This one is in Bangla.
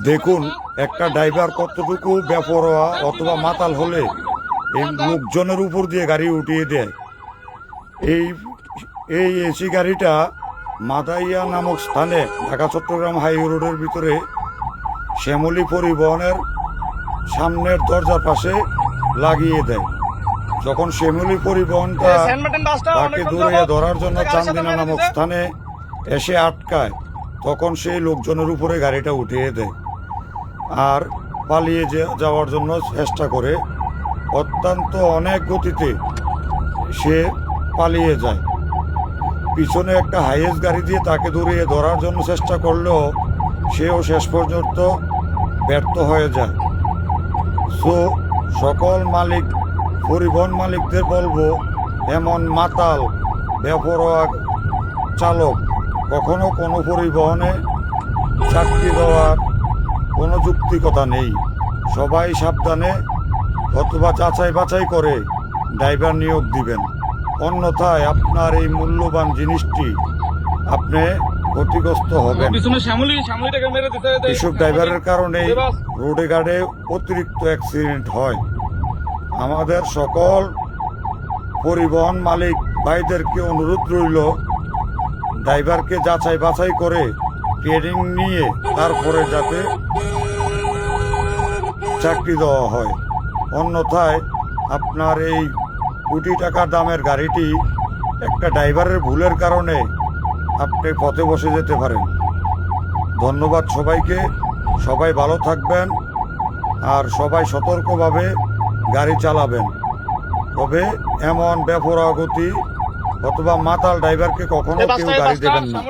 দেখুন একটা ড্রাইভার কতটুকু বেপরোয়া অথবা মাতাল হলে এই লোকজনের উপর দিয়ে গাড়ি উঠিয়ে দেয়। এই এই এসি গাড়িটা মাদাইয়া নামক স্থানে ঢাকা চট্টগ্রাম হাইওয়ে রোডের ভিতরে শ্যামলী পরিবহনের সামনের দরজার পাশে লাগিয়ে দেয়। যখন শ্যামলী পরিবহনটা তাকে দৌড়িয়ে ধরার জন্য চান্দিনা নামক স্থানে এসে আটকায়, তখন সেই লোকজনের উপরে গাড়িটা উঠিয়ে দেয় আর পালিয়ে যাওয়ার জন্য চেষ্টা করে। অত্যন্ত অনেক গতিতে সে পালিয়ে যায়। পিছনে একটা হাইয়েস্ট গাড়ি দিয়ে তাকে দৌড়িয়ে ধরার জন্য চেষ্টা করলেও সেও শেষ পর্যন্ত ব্যর্থ হয়ে যায়। সো সকল পরিবহন মালিকদের বলবো, এমন মাতাল বেপরোয়া চালক কখনো কোনো পরিবহনে চাকরি দেওয়ার কোনো যুক্তিকতা নেই। সবাই সাবধানে অথবা যাচাই বাছাই করে ড্রাইভার নিয়োগ দিবেন, অন্যথায় আপনার এই মূল্যবান জিনিসটি আপনি ক্ষতিগ্রস্ত হবেন। এসব ড্রাইভারের কারণে রোডে ঘাটে অতিরিক্ত অ্যাক্সিডেন্ট হয়। আমাদের সকল পরিবহন মালিক ভাইদেরকে অনুরোধ রইল, ড্রাইভারকে যাচাই বাছাই করে ট্রেনিং নিয়ে তারপরে যাতে চাকরি দেওয়া হয়, অন্যথায় আপনার এই কোটি টাকা দামের গাড়িটি একটা ড্রাইভারের ভুলের কারণে আপনি পথে বসে যেতে পারেন। ধন্যবাদ সবাইকে, সবাই ভালো থাকবেন আর সবাই সতর্কভাবে গাড়ি চালাবেন। তবে এমন বেপরোয়া গতি অথবা মাতাল ড্রাইভারকে কখনো কেউ গাড়ি দেবেন না।